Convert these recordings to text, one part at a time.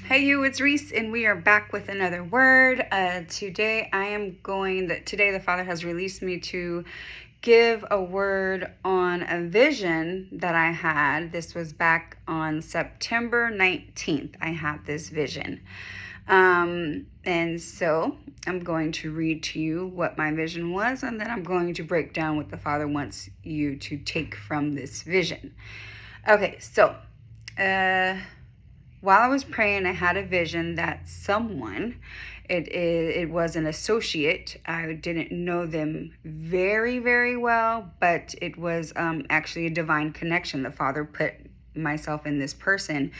Hey you, it's Reese, and we are back with another word. Today the Father has released me to give a word on a vision that I had. This was back on September 19th. I had this vision. And so I'm going to read to you what my vision was, and then I'm going to break down what the Father wants you to take from this vision. Okay, so, while I was praying, I had a vision that someone, it was an associate. I didn't know them very, very well, but it was actually a divine connection. The Father put myself and this person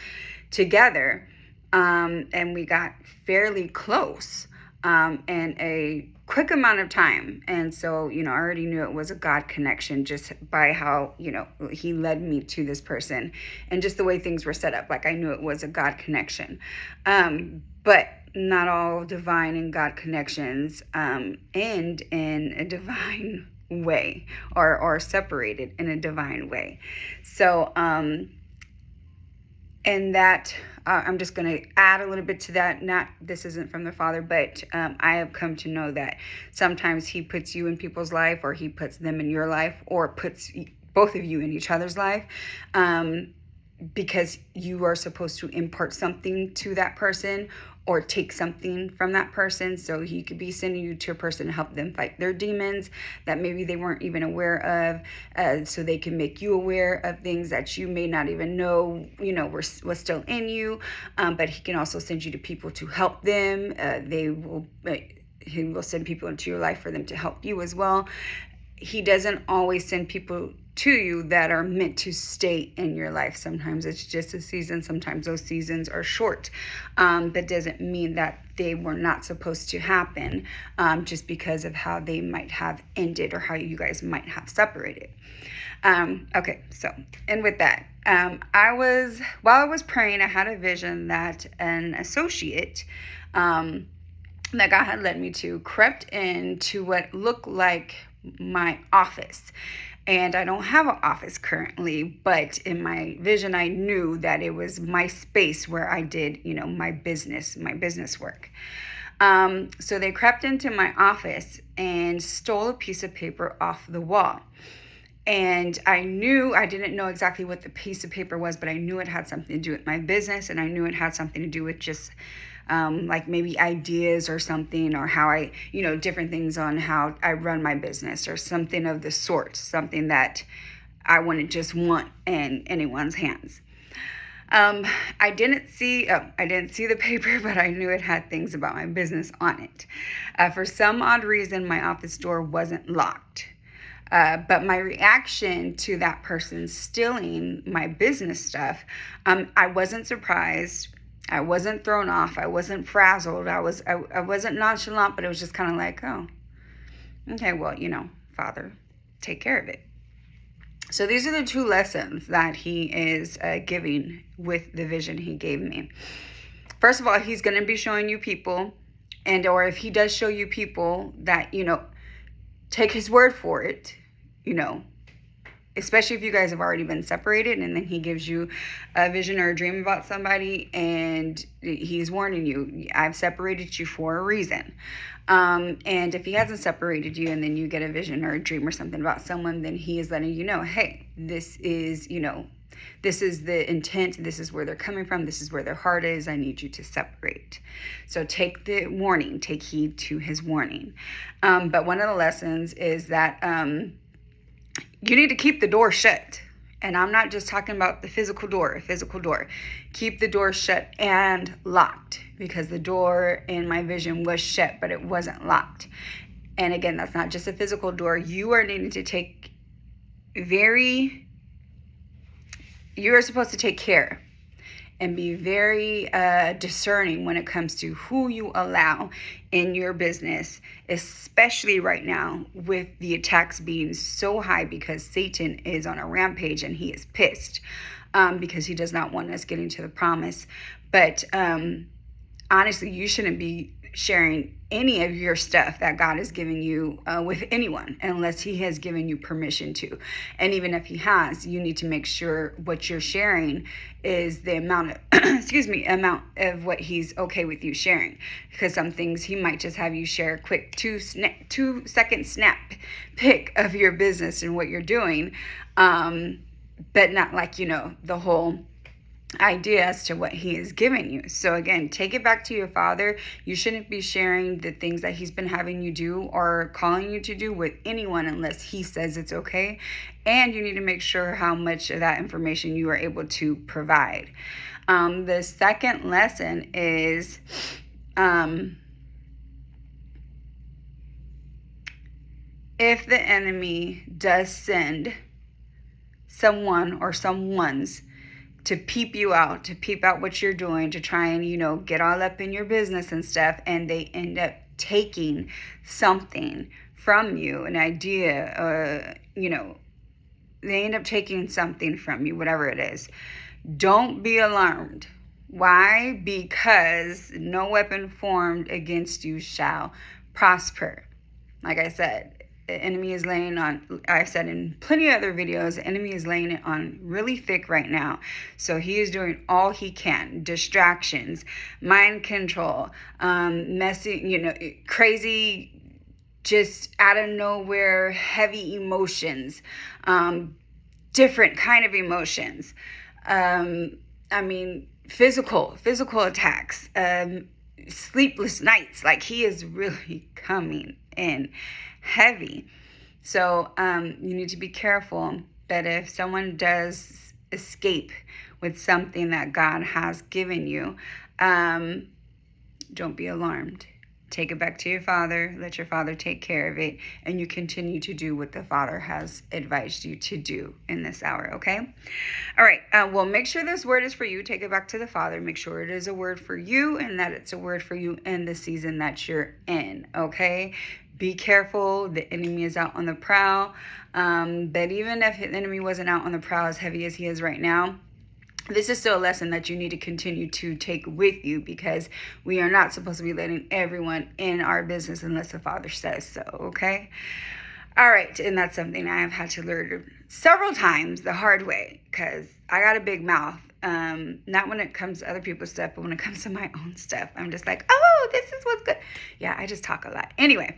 together, and we got fairly close in a quick amount of time. And so, I already knew it was a God connection just by how, he led me to this person and just the way things were set up. Like, I knew it was a God connection. But not all divine and God connections end in a divine way or are separated in a divine way. So, and that I'm just going to add a little bit to that. This isn't from the Father, but I have come to know that sometimes he puts you in people's life, or he puts them in your life, or puts both of you in each other's life, because you are supposed to impart something to that person or take something from that person. So he could be sending you to a person to help them fight their demons that maybe they weren't even aware of, so they can make you aware of things that you may not even know, was still in you. But he can also send you to people to help them. He will send people into your life for them to help you as well. He doesn't always send people to you that are meant to stay in your life. Sometimes it's just a season. Sometimes those seasons are short. That doesn't mean that they were not supposed to happen, just because of how they might have ended or how you guys might have separated. Okay, so, and with that, while I was praying, I had a vision that an associate that God had led me to crept into what looked like my office. And I don't have an office currently, but in my vision, I knew that it was my space where I did, my business work. So they crept into my office and stole a piece of paper off the wall. And I didn't know exactly what the piece of paper was, but I knew it had something to do with my business, and I knew it had something to do with just like maybe ideas or something, or how I, different things on how I run my business or something of the sort, something that I wouldn't just want in anyone's hands. I didn't see the paper, but I knew it had things about my business on it. For some odd reason, my office door wasn't locked. But my reaction to that person stealing my business stuff, I wasn't surprised. I wasn't thrown off. I wasn't frazzled. I wasn't nonchalant, but it was just kind of like, oh, okay, well, Father, take care of it. So these are the two lessons that he is giving with the vision he gave me. First of all, he's going to be showing you people, or if he does show you people that, take his word for it, especially if you guys have already been separated, and then he gives you a vision or a dream about somebody, and he's warning you, I've separated you for a reason. And if he hasn't separated you, and then you get a vision or a dream or something about someone, then he is letting you know, hey, this is the intent. This is where they're coming from. This is where their heart is. I need you to separate. So take the warning, take heed to his warning. But one of the lessons is that, you need to keep the door shut. And I'm not just talking about the physical door, Keep the door shut and locked, because the door in my vision was shut, but it wasn't locked. And again, that's not just a physical door. You are needing to you are supposed to take care and be very discerning when it comes to who you allow in your business, especially right now with the attacks being so high, because Satan is on a rampage and he is pissed because he does not want us getting to the promise. But honestly, you shouldn't be sharing any of your stuff that God is giving you with anyone unless he has given you permission to. And even if he has, you need to make sure what you're sharing is the amount of amount of what he's okay with you sharing, because some things he might just have you share a quick 2-second snap pic of your business and what you're doing, but not like the whole idea as to what he is giving you. So again, take it back to your Father. You shouldn't be sharing the things that he's been having you do or calling you to do with anyone unless he says it's okay. And you need to make sure how much of that information you are able to provide. The second lesson is if the enemy does send someone or someone's to peep you out, to peep out what you're doing, to try and, get all up in your business and stuff, and they end up taking something from you, an idea, they end up taking something from you, whatever it is. Don't be alarmed. Why? Because no weapon formed against you shall prosper. Like I said, the enemy is laying on, I've said in plenty of other videos, the enemy is laying it on really thick right now. So he is doing all he can. Distractions, mind control, messy, crazy, just out of nowhere, heavy emotions, different kind of emotions. Physical attacks, sleepless nights. Like, he is really coming in heavy. So you need to be careful that if someone does escape with something that God has given you, don't be alarmed. Take it back to your Father. Let your Father take care of it. And you continue to do what the Father has advised you to do in this hour, okay? All right. Well, make sure this word is for you. Take it back to the Father. Make sure it is a word for you and that it's a word for you in the season that you're in, okay? Be careful. The enemy is out on the prowl. But even if the enemy wasn't out on the prowl as heavy as he is right now, this is still a lesson that you need to continue to take with you, because we are not supposed to be letting everyone in our business unless the Father says so, okay? All right, and that's something I have had to learn several times the hard way, because I got a big mouth. Not when it comes to other people's stuff, but when it comes to my own stuff, I'm just like, oh, this is what's good. Yeah, I just talk a lot. Anyway,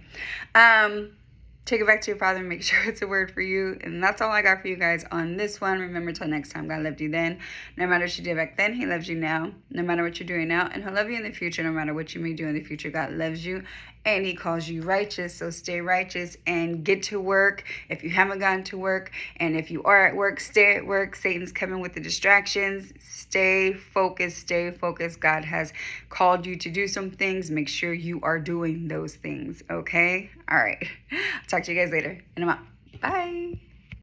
take it back to your Father and make sure it's a word for you. And that's all I got for you guys on this one. Remember, till next time, God loved you then. No matter what you did back then, he loves you now. No matter what you're doing now, and he'll love you in the future. No matter what you may do in the future, God loves you. And he calls you righteous. So stay righteous and get to work if you haven't gone to work. And if you are at work, stay at work. Satan's coming with the distractions. Stay focused. Stay focused. God has called you to do some things. Make sure you are doing those things. Okay? All right. I'll talk to you guys later. And I'm out. Bye.